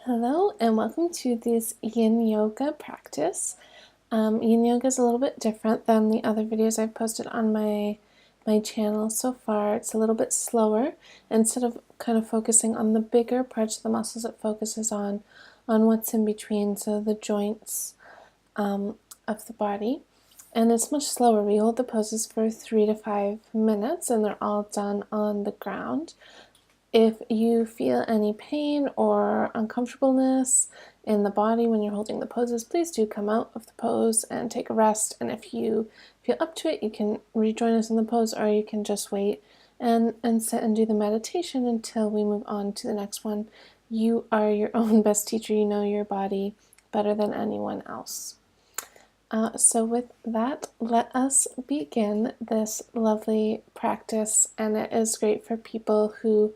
Hello and welcome to this Yin Yoga practice. Yin Yoga is a little bit different than the other videos I've posted on my channel so far. It's a little bit slower. Instead of kind of focusing on the bigger parts of the muscles, it focuses on what's in between, so the joints of the body. And it's much slower. We hold the poses for 3 to 5 minutes and they're all done on the ground. If you feel any pain or uncomfortableness in the body when you're holding the poses, please do come out of the pose and take a rest. And if you feel up to it, you can rejoin us in the pose, or you can just wait and sit and do the meditation until we move on to the next one. You are your own best teacher. You know your body better than anyone else. So with that, let us begin this lovely practice. And it is great for people who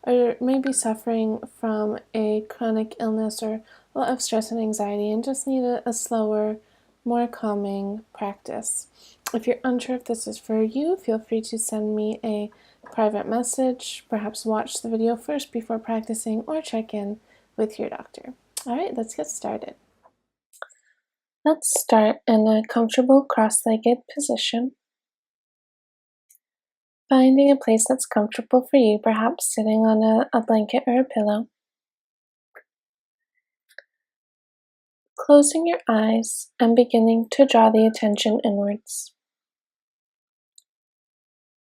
are maybe suffering from a chronic illness or a lot of stress and anxiety and just need a slower, more calming practice. If you're unsure if this is for you, feel free to send me a private message, perhaps watch the video first before practicing, or check in with your doctor. All right, let's get started. Let's start in a comfortable cross-legged position. Finding a place that's comfortable for you, perhaps sitting on a blanket or a pillow. Closing your eyes and beginning to draw the attention inwards.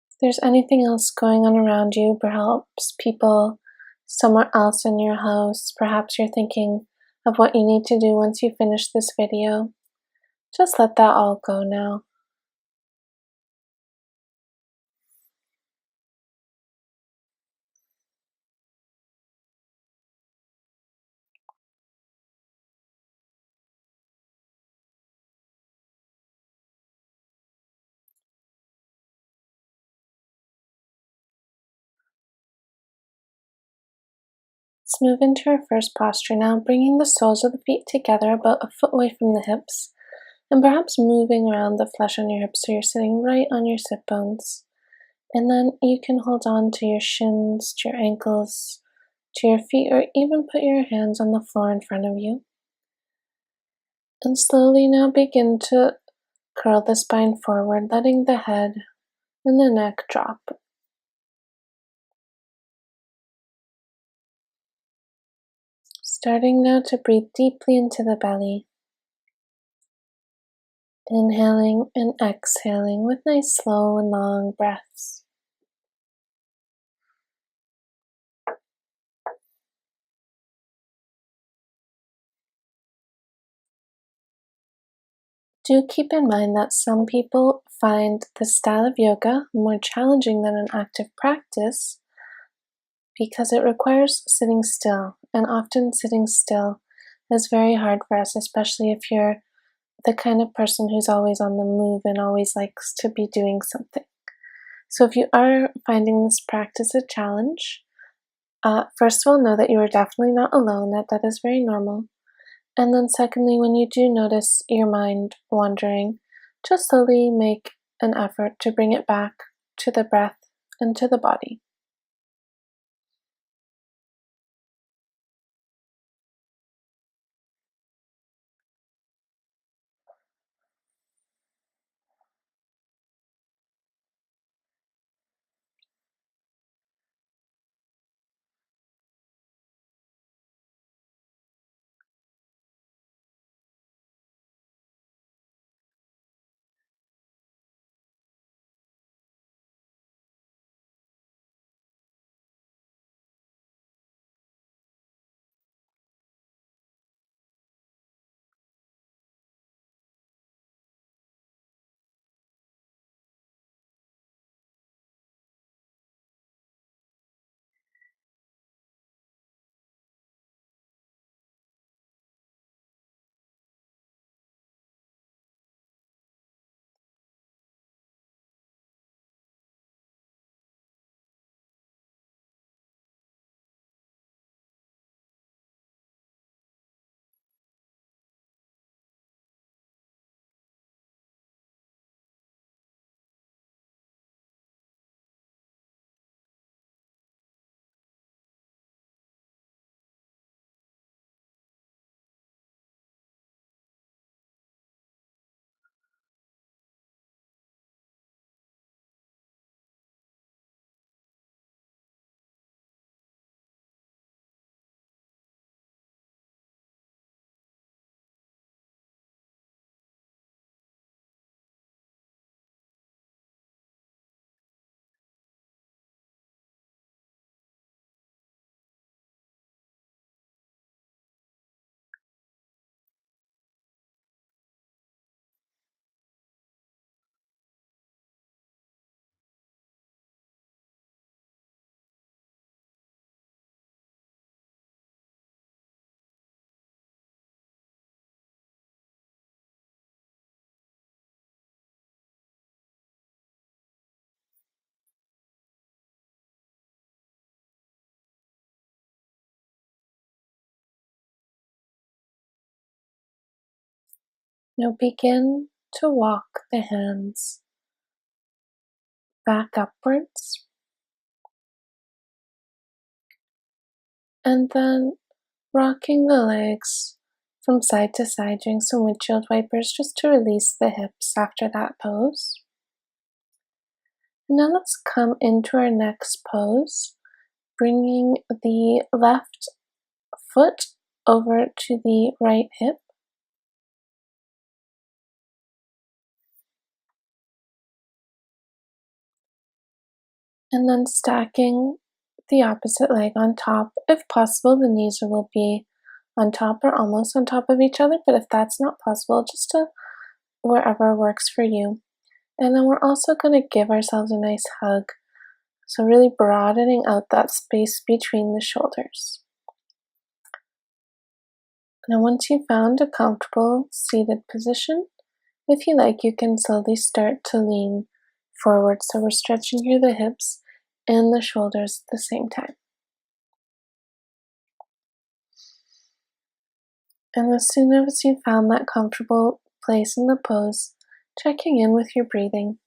If there's anything else going on around you, perhaps people somewhere else in your house, perhaps you're thinking of what you need to do once you finish this video, just let that all go now. Let's move into our first posture now, bringing the soles of the feet together about a foot away from the hips, and perhaps moving around the flesh on your hips so you're sitting right on your sit bones. And then you can hold on to your shins, to your ankles, to your feet, or even put your hands on the floor in front of you. And slowly now begin to curl the spine forward, letting the head and the neck drop. Starting now to breathe deeply into the belly. Inhaling and exhaling with nice slow and long breaths. Do keep in mind that some people find this style of yoga more challenging than an active practice because it requires sitting still, and often sitting still is very hard for us, especially if you're the kind of person who's always on the move and always likes to be doing something. So if you are finding this practice a challenge, first of all, know that you are definitely not alone, that is very normal. And then secondly, when you do notice your mind wandering, just slowly make an effort to bring it back to the breath and to the body. Now begin to walk the hands back upwards and then rocking the legs from side to side, doing some windshield wipers just to release the hips after that pose. And now let's come into our next pose, bringing the left foot over to the right hip. And then stacking the opposite leg on top. If possible, the knees will be on top or almost on top of each other, but if that's not possible, just to wherever works for you. And then we're also going to give ourselves a nice hug. So really broadening out that space between the shoulders. Now once you've found a comfortable seated position, if you like, you can slowly start to lean forward. So we're stretching here the hips and the shoulders at the same time. And as soon as you've found that comfortable place in the pose, checking in with your breathing.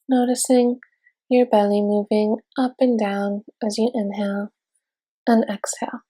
Noticing your belly moving up and down as you inhale and exhale.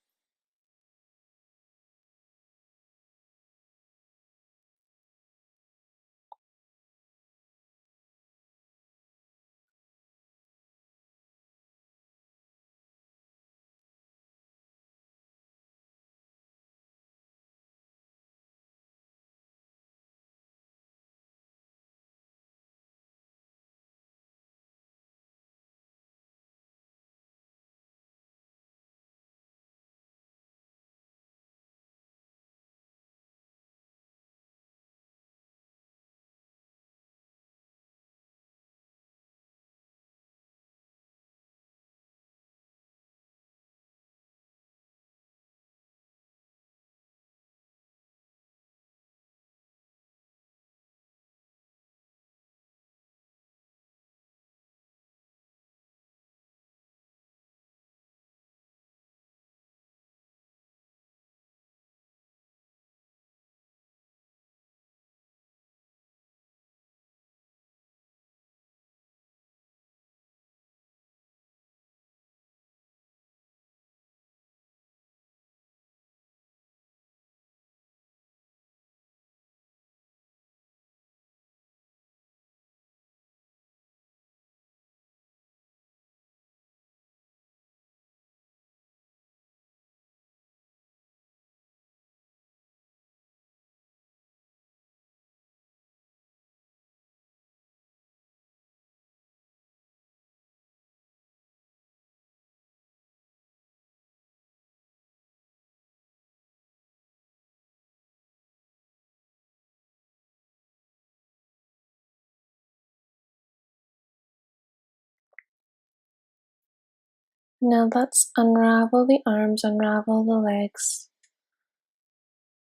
Now let's unravel the arms, unravel the legs.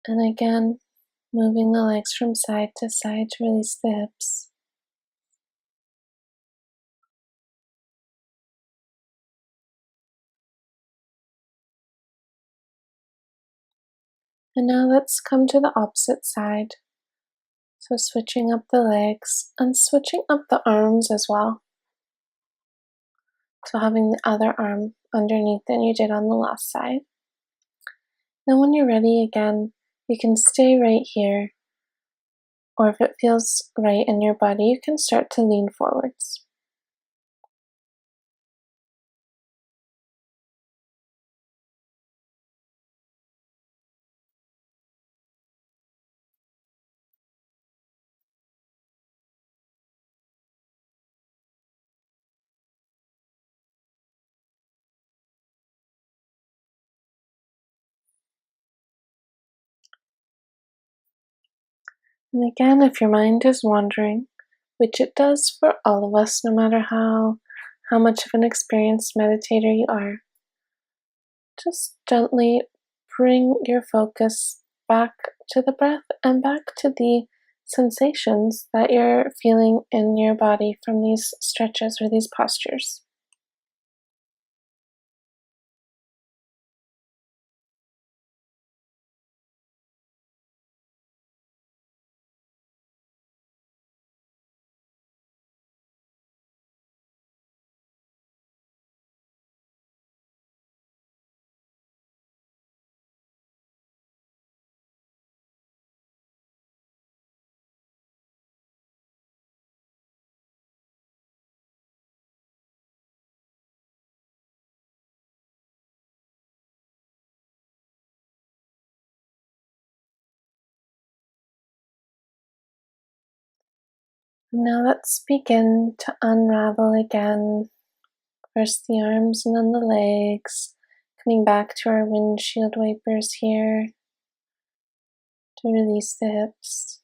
And again, moving the legs from side to side to release the hips. And now let's come to the opposite side. So switching up the legs and switching up the arms as well. So having the other arm underneath than you did on the last side. Then when you're ready again, you can stay right here. Or if it feels right in your body, you can start to lean forwards. And again, if your mind is wandering, which it does for all of us, no matter how much of an experienced meditator you are, just gently bring your focus back to the breath and back to the sensations that you're feeling in your body from these stretches or these postures. Now let's begin to unravel again. First the arms and then the legs. Coming back to our windshield wipers here to release the hips.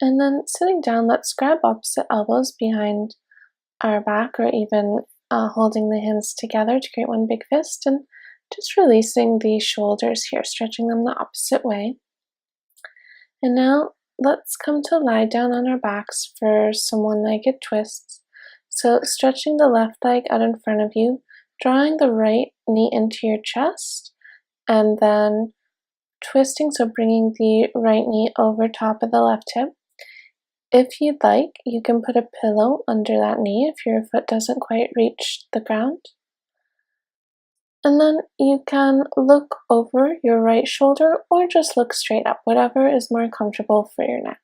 And then sitting down, let's grab opposite elbows behind our back, or even holding the hands together to create one big fist, and just releasing the shoulders here, stretching them the opposite way. And now let's come to lie down on our backs for some one-legged twists. So stretching the left leg out in front of you, drawing the right knee into your chest, and then twisting, so bringing the right knee over top of the left hip. If you'd like, you can put a pillow under that knee if your foot doesn't quite reach the ground. And then you can look over your right shoulder or just look straight up, whatever is more comfortable for your neck.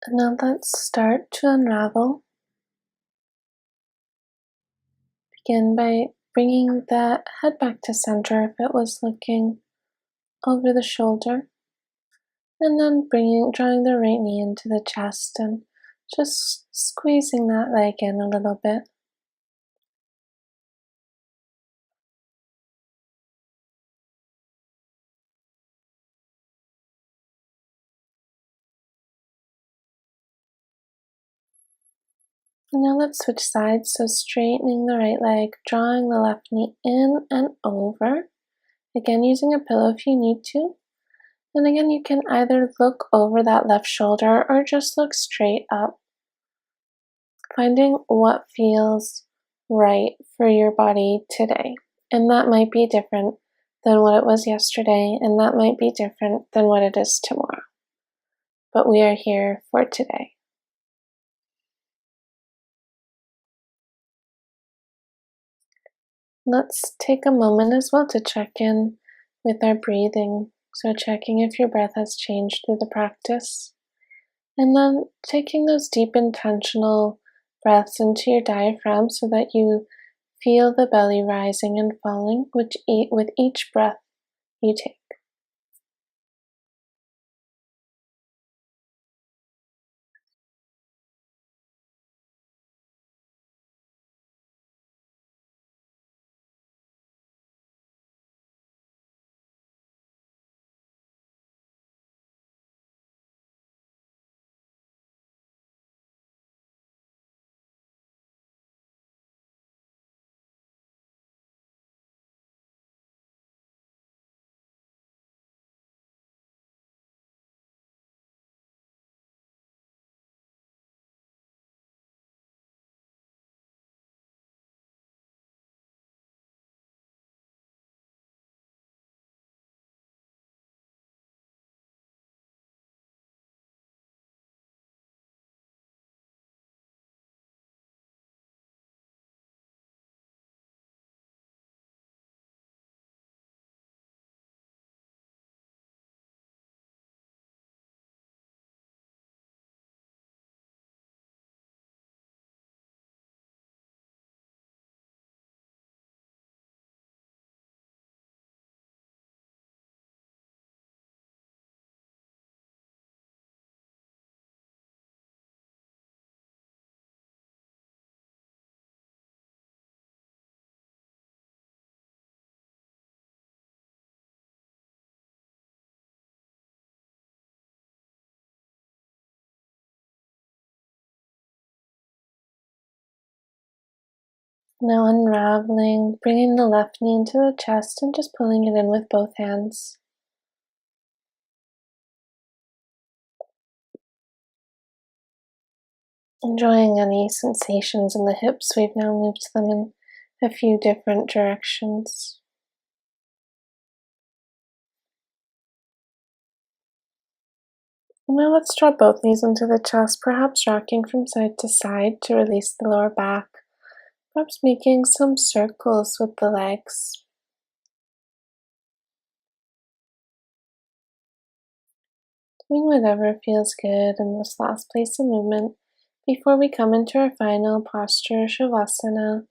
And now let's start to unravel. Begin by bringing the head back to center if it was looking over the shoulder. And then drawing the right knee into the chest and just squeezing that leg in a little bit. And now let's switch sides, so straightening the right leg, drawing the left knee in and over. Again, using a pillow if you need to. And again, you can either look over that left shoulder or just look straight up. Finding what feels right for your body today. And that might be different than what it was yesterday, and that might be different than what it is tomorrow. But we are here for today. Let's take a moment as well to check in with our breathing. So checking if your breath has changed through the practice. And then taking those deep intentional breaths into your diaphragm so that you feel the belly rising and falling with each breath you take. Now unraveling, bringing the left knee into the chest and just pulling it in with both hands. Enjoying any sensations in the hips, we've now moved them in a few different directions. Now let's draw both knees into the chest, perhaps rocking from side to side to release the lower back, perhaps making some circles with the legs. Doing whatever feels good in this last place of movement before we come into our final posture, Shavasana,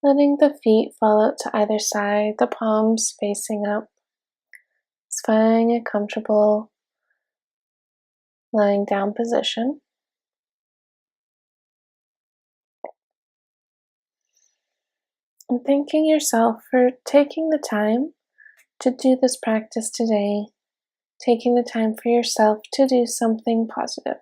letting the feet fall out to either side, the palms facing up. Just finding a comfortable lying down position. And thanking yourself for taking the time to do this practice today, taking the time for yourself to do something positive.